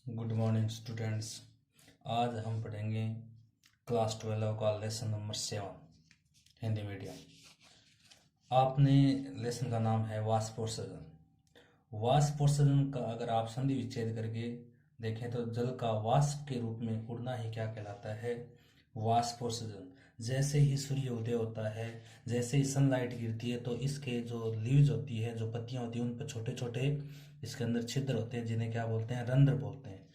Good morning students. आज हम पढ़ेंगे क्लास 12 का लेसन नंबर 7 हिंदी मीडियम। आपने लेसन का नाम है वाष्पोत्सर्जन। वाष्पोत्सर्जन का अगर आप संधि विच्छेद करके देखें तो जल का वाष्प के रूप में उड़ना ही क्या कहलाता है? वाष्पोत्सर्जन। जैसे ही सूर्य उदय होता है, जैसे ही सनलाइट गिरती है तो इसके जो लीव्स होती है, जो पत्तियां होती हैं, उन पर छोटे छोटे इसके अंदर छिद्र होते हैं जिन्हें क्या बोलते हैं? रंध्र बोलते हैं।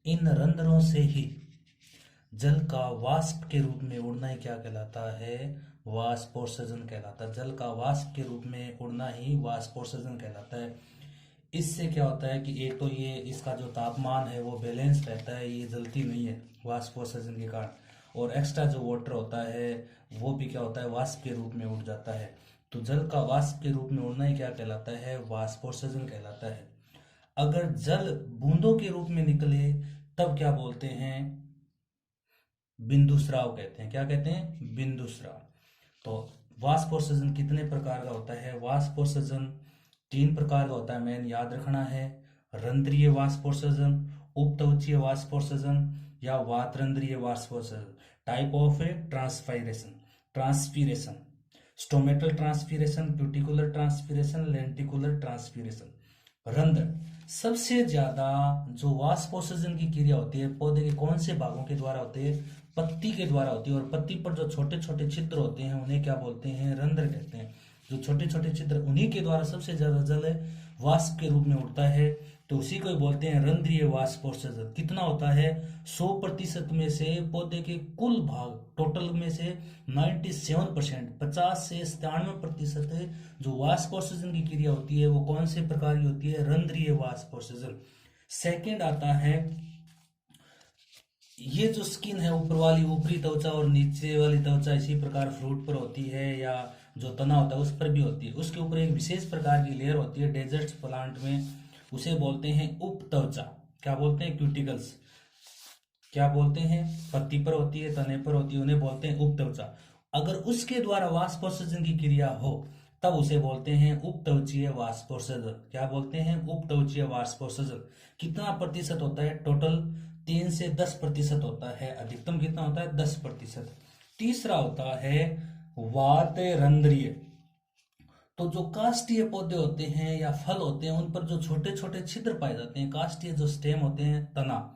इन रंध्रों से ही जल का वाष्प के रूप में उड़ना ही क्या कहलाता है? वाष्पोत्सर्जन कहलाता है। जल का वाष्प के रूप में उड़ना ही वाष्पोत्सर्जन कहलाता है। इससे क्या होता है कि एक तो ये इसका जो तापमान है वो बैलेंस रहता है, ये जलती नहीं है वाष्पोत्सर्जन के कारण, और एक्स्ट्रा जो वाटर होता है वो भी क्या होता है? वाष्प के रूप में उड़ जाता है। तो जल का वाष्प के रूप में उड़ना ही क्या कहलाता है? वाष्पोत्सर्जन कहलाता है। अगर जल बूंदों के रूप में निकले तब क्या बोलते हैं? बिंदु स्राव कहते हैं। क्या कहते हैं? बिंदु स्राव। तो वाष्पोत्सर्जन कितने प्रकार का होता है? वाष्पोत्सर्जन 3 प्रकार का होता है, मेन याद रखना है। रंध्रीय वाष्पोत्सर्जन, उपत्वचीय वाष्पोत्सर्जन या वातरंध्रीय वाष्पोत्सर्जन। Type of transpiration, stomatal transpiration, cuticular transpiration, lenticular transpiration. रंध्र सबसे ज्यादा जो वाष्पोत्सर्जन की क्रिया होती है पौधे के कौन से भागों के द्वारा होती है? पत्ती के द्वारा होती है। और पत्ती पर जो छोटे छोटे छिद्र होते हैं उन्हें क्या बोलते हैं? रंध्र कहते हैं। जो छोटे छोटे छिद्र, उन्हीं के द्वारा सबसे ज्यादा जल वाष्प के रूप में उड़ता है, तो उसी को बोलते हैं रंध्रीय वाष्पोत्सर्जन। कितना होता है? 100% में से पौधे के कुल भाग टोटल में से 97%, 50 से 97% जो वाष्पोत्सर्जन की क्रिया होती है वो कौन से प्रकार की होती है? रंध्रीय वाष्पोत्सर्जन। सेकंड आता है, ये जो स्किन है ऊपर वाली, ऊपरी त्वचा और नीचे वाली त्वचा इसी प्रकार फ्रूट पर होती है या जो तना होता है उस पर भी होती है। उसके ऊपर एक विशेष प्रकार की लेयर होती है डेजर्ट प्लांट में, उसे बोलते हैं उपत्वचा। क्या बोलते हैं? क्यूटिकल्स। क्या बोलते हैं? पत्ती पर होती है, तने पर होती है, उन्हें बोलते हैं उपत्वचा। अगर उसके द्वारा वाष्पोत्सर्जन की क्रिया हो तब उसे बोलते हैं उपत्वचीय वाष्पोत्सर्जन। क्या बोलते हैं? उपत्वचीय वाष्पोत्सर्जन। कितना प्रतिशत होता है? टोटल 3 से 10% होता है। अधिकतम कितना होता है? 10%। तीसरा होता है वातरंध्रीय। तो जो काष्ठीय पौधे होते हैं या फल होते हैं उन पर जो छोटे छोटे छिद्र पाए जाते हैं, काष्ठीय जो स्टेम होते हैं, तना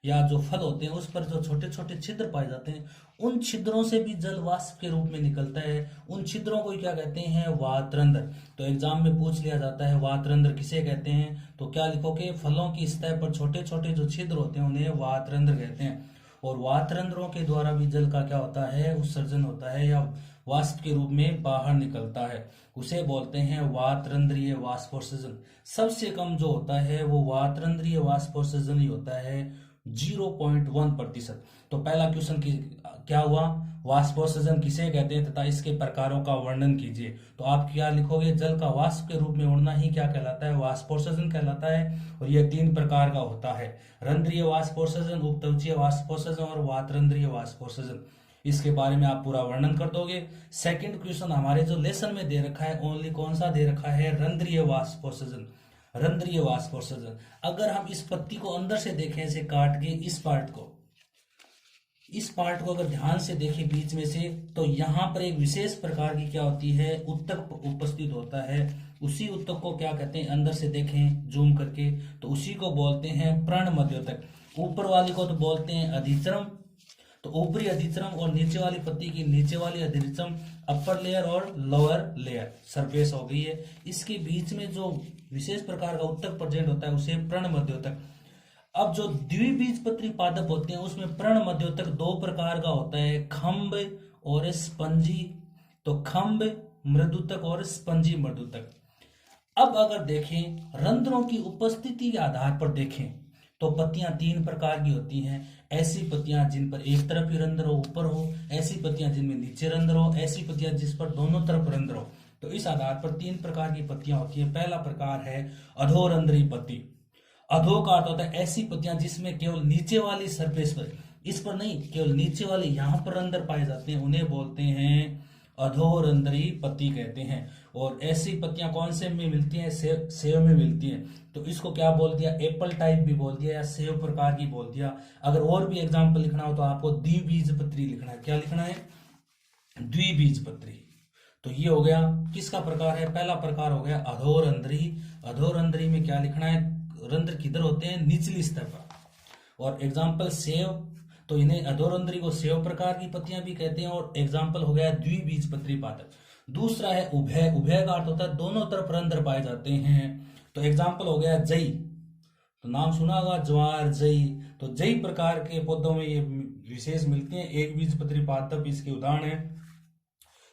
या जो फल होते हैं उस पर जो छोटे छोटे छिद्र पाए जाते हैं, उन छिद्रों से भी जल वाष्प के रूप में निकलता है। उन छिद्रों को क्या कहते हैं? वातरंध्र। तो एग्जाम में पूछ लिया जाता है वातरंध्र किसे कहते हैं, तो क्या लिखोगे? फलों की सतह पर छोटे छोटे जो छिद्र होते हैं उन्हें वातरंध्र कहते हैं। और वातरंध्रों के द्वारा भी जल का क्या होता है? उत्सर्जन होता है या वाष्प के रूप में बाहर निकलता है, उसे बोलते हैं वातरंध्रीय वाष्पोत्सर्जन। सबसे कम जो होता है वो वातरंध्रीय वाष्पोत्सर्जन ही होता है, 0.1%। तो पहला क्वेश्चन क्या हुआ? वाष्पोत्सर्जन किसे कहते हैं तथा इसके प्रकारों का वर्णन कीजिए। तो आप क्या लिखोगे? जल का वाष्प के रूप में उड़ना ही क्या कहलाता है? वाष्पोत्सर्जन कहलाता है। और यह 3 प्रकार का होता है, रंध्रीय वाष्पोत्सर्जन, उपत्वचीय वाष्पोत्सर्जन और वातरंध्रीय वाष्पोत्सर्जन। इसके बारे में आप पूरा वर्णन कर दोगे। सेकंड क्वेश्चन हमारे जो लेसन में दे रखा है ओनली कौन सा दे रखा है? रंध्रीय वाष्पोत्सर्जन। रंध्रीय वाष्पोत्सर्जन। अगर हम इस पत्ती को अंदर से देखें, इसे काट के इस पार्ट को अगर ध्यान से देखें बीच में से, तो यहाँ पर एक विशेष प्रकार की क्या होती है? उत्तक उपस्थित होता है। उसी उत्तक को क्या कहते हैं? अंदर से देखें जूम करके तो उसी को बोलते हैं प्रणमध्योतक। ऊपर वाली को तो बोलते हैं अधिचरम, तो ऊपरी अधिचरम, और नीचे वाली पत्ती की नीचे वाली अधिचरम अपर लेयर और लोअर लेयर सरफेस हो गई है। इसके बीच में जो विशेष प्रकार का उत्तक प्रेजेंट होता है उसे प्रणमध्योतक। अब जो द्विबीजपत्री पादप होते हैं उसमें प्रणमध्योतक 2 प्रकार का होता है, खंभ और स्पंजी। तो खंभ मृदुतक और स्पंजी मृदुतक। अब अगर देखें रंध्रों की उपस्थिति के आधार पर देखें तो पत्तियां 3 प्रकार की होती हैं। ऐसी पत्तियां जिन पर एक तरफ ही रंध्र हो, ऊपर हो, ऐसी पत्तियां जिनमें नीचे रंध्र हो, ऐसी पत्तियां जिस पर दोनों तरफ रंध्र हो। तो इस आधार पर 3 प्रकार की पत्तियां होती हैं। पहला प्रकार है अधोरंध्री पत्ती। अधो का अर्थ होता है ऐसी पत्तियां जिसमें केवल नीचे वाली सरफेस पर, इस पर नहीं, केवल नीचे वाले यहां पर रंध्र पाए जाते हैं, उन्हें बोलते हैं अधोरंध्री पत्ती कहते हैं। और ऐसी पत्तियां कौन से में मिलती हैं? सेव में मिलती हैं। तो इसको क्या बोल दिया? एप्पल टाइप भी बोल दिया या सेव प्रकार की बोल दिया। अगर और भी एग्जाम्पल लिखना हो तो आपको द्विबीजपत्री लिखना है। क्या लिखना है? द्विबीजपत्री। तो ये हो गया किसका प्रकार है? पहला प्रकार हो गया अधोरंध्री। अधोरंध्री में क्या लिखना है? रंध्र किधर होते हैं? निचली स्तर पर। और एग्जाम्पल सेव, तो इन्हें अधोरंध्री को सेव प्रकार की पत्तियां भी कहते हैं। और एग्जाम्पल हो गया द्विबीजपत्री पादप। दूसरा है उभय। उभय का अर्थ होता है दोनों तरफ रंध्र पाए जाते हैं। तो एग्जाम्पल हो गया जई, तो नाम सुना होगा ज्वार, जई। तो जई प्रकार के पौधों में ये विशेष मिलती हैं। एक बीजपत्री पादप इसके उदाहरण है।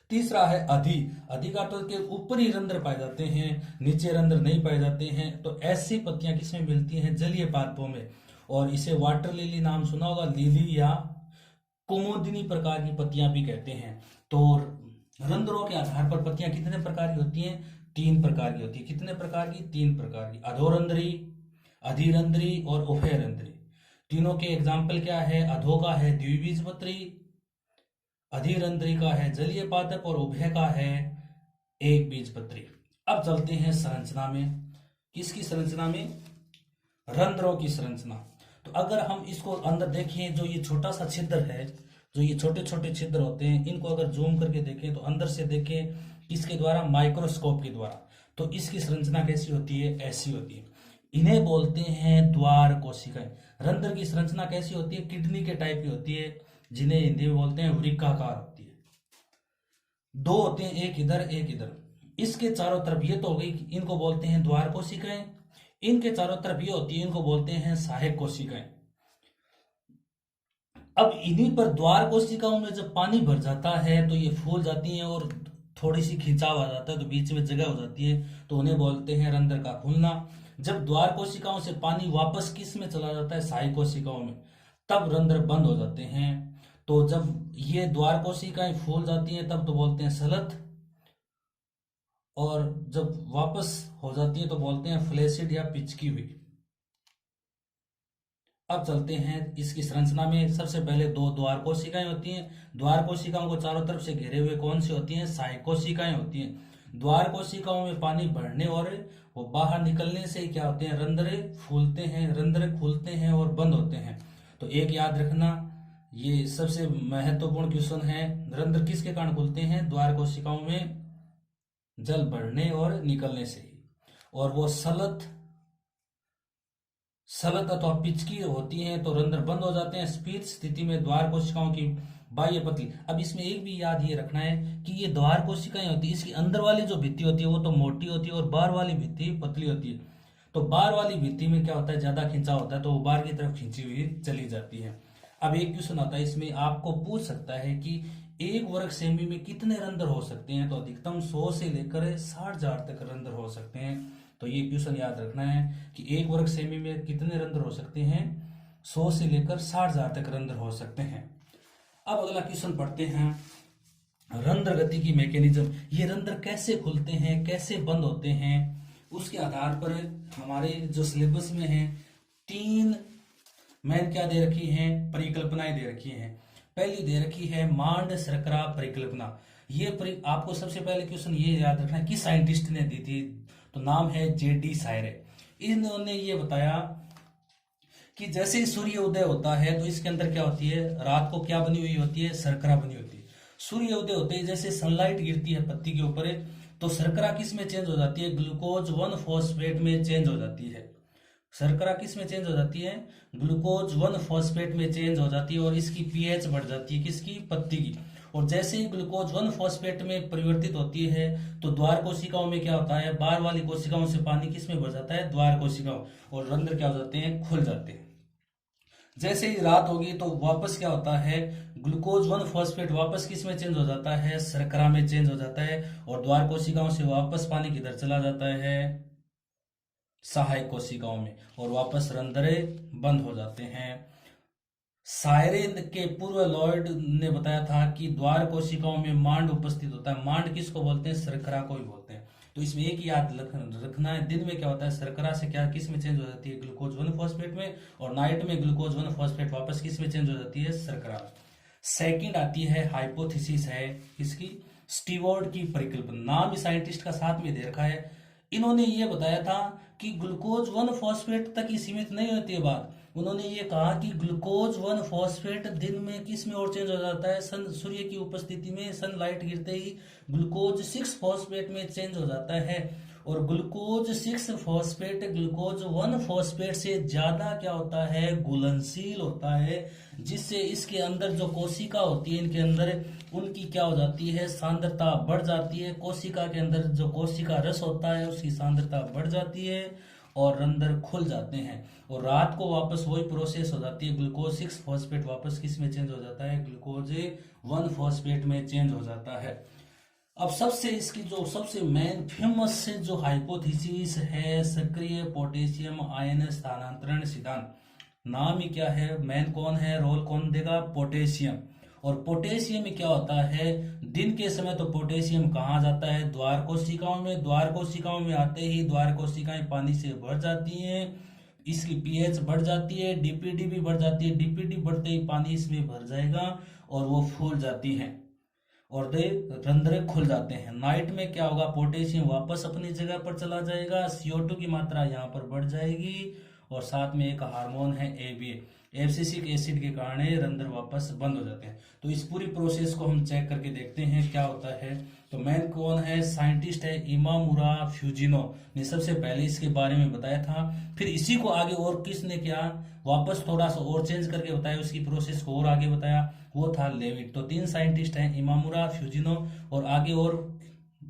तीसरा है अधि। अधि का अर्थ के ऊपरी रंध्र पाए जाते हैं, नीचे रंध्र नहीं पाए जाते हैं। तो ऐसी पत्तियां किसमें मिलती हैं? जलीय पादपों में। और इसे वाटर लिली नाम सुना होगा, लिली या कुमुदिनी प्रकार की पत्तियां भी कहते हैं। तो रंध्रों के आधार पर पत्तियां कितने प्रकार की होती हैं? 3 प्रकार की होती है। कितने प्रकार की? 3 प्रकार की। अधोरंध्री, अधिरंध्री और उभयरंध्री। तीनों के एग्जाम्पल क्या है? अधो का है द्विबीजपत्री, अधिरंध्री का है जलीय पादप और उभय का है एक बीजपत्री। अब चलते हैं संरचना में। किसकी संरचना में? रंध्रों की संरचना। तो अगर हम इसको अंदर देखें, जो ये छोटा सा छिद्र है, जो ये छोटे छोटे छिद्र होते हैं, इनको अगर जूम करके देखें तो अंदर से देखें किसके द्वारा? माइक्रोस्कोप के द्वारा। तो इसकी संरचना कैसी होती है? ऐसी होती है। इन्हें बोलते हैं द्वार कोशिकाएं। रंध्र की संरचना कैसी होती है? किडनी के टाइप की होती है, जिन्हें हिंदी में बोलते हैं वृक्काकार होती है। 2 होते हैं, एक इधर एक इधर। इसके चारों तरफ ये तो हो गई, इनको बोलते हैं द्वार कोशिकाएं। इनके चारों तरफ ये होती है, इनको बोलते हैं सहायक कोशिकाएं। अब इन्हीं पर द्वार कोशिकाओं में जब पानी भर जाता है तो ये फूल जाती हैं और थोड़ी सी खिंचाव आ जाता है, तो बीच में जगह हो जाती है, तो उन्हें बोलते हैं रंध्र का खुलना। जब द्वार कोशिकाओं से पानी वापस किस में चला जाता है? सहायक कोशिकाओं में, तब रंध्र बंद हो जाते हैं। तो जब ये द्वार कोशिकाएं फूल जाती हैं तब तो बोलते हैं सलथ, और जब वापस हो जाती है तो बोलते हैं फ्लैसिड या पिचकी हुई। अब चलते हैं इसकी संरचना में। सबसे पहले 2 द्वार कोशिकाएं होती हैं। द्वार कोशिकाओं को चारों तरफ से घेरे हुए कौन सी होती हैं? सहायक कोशिकाएं होती हैं। द्वार कोशिकाओं में पानी भरने और वो बाहर निकलने से क्या होते हैं? रंध्र फूलते हैं, रंध्र खुलते हैं और बंद होते हैं। तो एक याद रखना, ये सबसे महत्वपूर्ण क्वेश्चन है। रंध्र किसके कारण खुलते हैं? द्वार कोशिकाओं में जल बढ़ने और निकलने से ही। और वो सलथ अथवा पिचकी होती हैं तो रंध्र बंद हो जाते हैं। स्थिर स्थिति में द्वार कोशिकाओं की बाह्य पतली। अब इसमें एक भी याद ये रखना है कि ये द्वार कोशिकाएं होती है, इसकी अंदर वाली जो भित्ति होती है वो तो मोटी होती है और बाहर वाली भित्ति पतली होती है। तो बाहर वाली भित्ति में क्या होता है? ज्यादा खिंचाव होता है, तो वो बाहर की तरफ खिंची हुई चली जाती है। अब एक क्वेश्चन आता है इसमें, आपको पूछ सकता है कि 1 वर्ग सेमी में कितने रंध्र हो सकते हैं? तो अधिकतम 100 से लेकर 60,000 तक रंध्र हो सकते हैं। तो ये क्वेश्चन याद रखना है कि 1 वर्ग सेमी में कितने रंध्र हो सकते हैं? 100 से लेकर 60,000 तक रंध्र हो सकते हैं। अब अगला क्वेश्चन पढ़ते हैं, रंध्र गति की मैकेनिज्म। ये रंध्र कैसे खुलते हैं, कैसे बंद होते हैं, उसके आधार पर हमारे जो सिलेबस में है 3 मैंने क्या दे रखी हैं? परिकल्पनाएं दे रखी हैं। पहली दे रखी है मांड शर्करा परिकल्पना। ये आपको सबसे पहले क्वेश्चन ये याद रखना है कि साइंटिस्ट ने दी थी, तो नाम है जेडी सायरे। इन्होंने ये बताया कि जैसे ही सूर्य उदय होता है तो इसके अंदर क्या होती है? रात को क्या बनी हुई होती है? शर्करा बनी होती है। सूर्य उदय होते ही जैसे सनलाइट गिरती है पत्ती के ऊपर, तो शर्करा किस में चेंज हो जाती है? ग्लूकोज 1 फॉस्फेट में चेंज हो जाती है। शर्करा किस में चेंज हो जाती है? ग्लूकोज 1 फॉस्फेट में चेंज हो जाती है और इसकी पीएच बढ़ जाती है। किसकी? पत्ती की। और जैसे ही ग्लूकोज 1 फॉस्फेट में परिवर्तित होती है तो द्वार कोशिकाओं में क्या होता है? बाहर वाली कोशिकाओं से पानी किस में भर जाता है? द्वार कोशिकाओं, और रंध्र क्या हो जाते हैं? खुल जाते हैं। जैसे ही रात होगी तो वापस क्या होता है? ग्लूकोज 1 फॉस्फेट वापस किस में चेंज हो जाता है? शर्करा में चेंज हो जाता है, और द्वार कोशिकाओं से वापस पानी किधर चला जाता है? सहायक कोशिकाओं में, और वापस रंध्र बंद हो जाते हैं। सायरे के पूर्व लॉयड ने बताया था कि द्वार कोशिकाओं में मांड उपस्थित होता है। मांड किसको बोलते हैं? शर्करा को ही बोलते हैं। तो इसमें एक ही याद रखना है, दिन में क्या होता है? शर्करा से क्या किस में चेंज हो जाती है? ग्लूकोज 1 फॉस्फेट में, और नाइट में ग्लूकोज 1 फॉस्फेट वापस किस में चेंज हो जाती है? शर्करा। सेकंड आती है हाइपोथेसिस है, किसकी? स्टीवर्ड की परिकल्पना, नाम ही साइंटिस्ट का साथ में दे रखा है। इन्होंने ये बताया था कि ग्लूकोज 1 फॉस्फेट तक ही सीमित नहीं होती है बात। उन्होंने ये कहा कि ग्लूकोज 1 फॉस्फेट दिन में किस में और चेंज हो जाता है, सूर्य की उपस्थिति में, सनलाइट गिरते ही ग्लूकोज 6 फॉस्फेट में चेंज हो जाता है। और ग्लूकोज 6 फॉस्फेट ग्लूकोज 1 फॉस्फेट से ज्यादा क्या होता है, घुलनशील होता है, जिससे इसके अंदर जो कोशिका होती है, इनके अंदर उनकी क्या हो जाती है, सांद्रता बढ़ जाती है। कोशिका के अंदर जो कोशिका रस होता है उसकी सांद्रता बढ़ जाती है और रंध्र खुल जाते हैं, और रात को वापस वही प्रोसेस हो जाती है, ग्लूकोज 6 फॉस्फेट वापस किस में चेंज हो जाता है, ग्लूकोज 1 फॉस्फेट में चेंज हो जाता है। अब सबसे इसकी जो सबसे मेन फेमस जो हाइपोथेसिस है, सक्रिय पोटेशियम आयन स्थानांतरण सिद्धांत, नाम ही क्या है, मेन कौन है, रोल कौन देगा, पोटेशियम। और पोटेशियम में क्या होता है, दिन के समय तो पोटेशियम कहाँ जाता है, द्वार कोशिकाओं में, द्वार कोशिकाओं में आते ही द्वार कोशिकाएं पानी से भर जाती हैं, इसकी पीएच बढ़ जाती है, डीपीडी भी बढ़ जाती है, डीपीडी बढ़ते ही पानी इसमें भर जाएगा और वो फूल जाती हैं और रंध्र खुल जाते हैं। नाइट में क्या होगा, पोटेशियम वापस अपनी जगह पर चला जाएगा, CO2 की मात्रा यहाँ पर बढ़ जाएगी, और साथ में एक हार्मोन है ABA, एब्सिसिक एसिड के कारण रंध्र वापस बंद हो जाते हैं। तो इस पूरी प्रोसेस को हम चेक करके देखते हैं क्या होता है। तो मैन कौन है, साइंटिस्ट है इमामुरा फ्यूजिनो ने सबसे पहले इसके बारे में बताया था। फिर इसी को आगे और किसने क्या वापस थोड़ा सा और चेंज करके बताया, उसकी प्रोसेस को और आगे बताया, वो था लेविट। तो 3 साइंटिस्ट हैं, इमामुरा, फ्यूजिनो और आगे और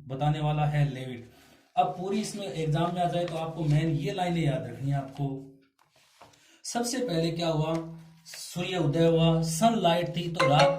बताने वाला है लेविट। अब पूरी इसमें एग्जाम में आ जाए तो आपको मेन ये लाइनें याद रखनी है आपको। सबसे पहले क्या हुआ, सूर्य उदय हुआ, सनलाइट थी, तो रात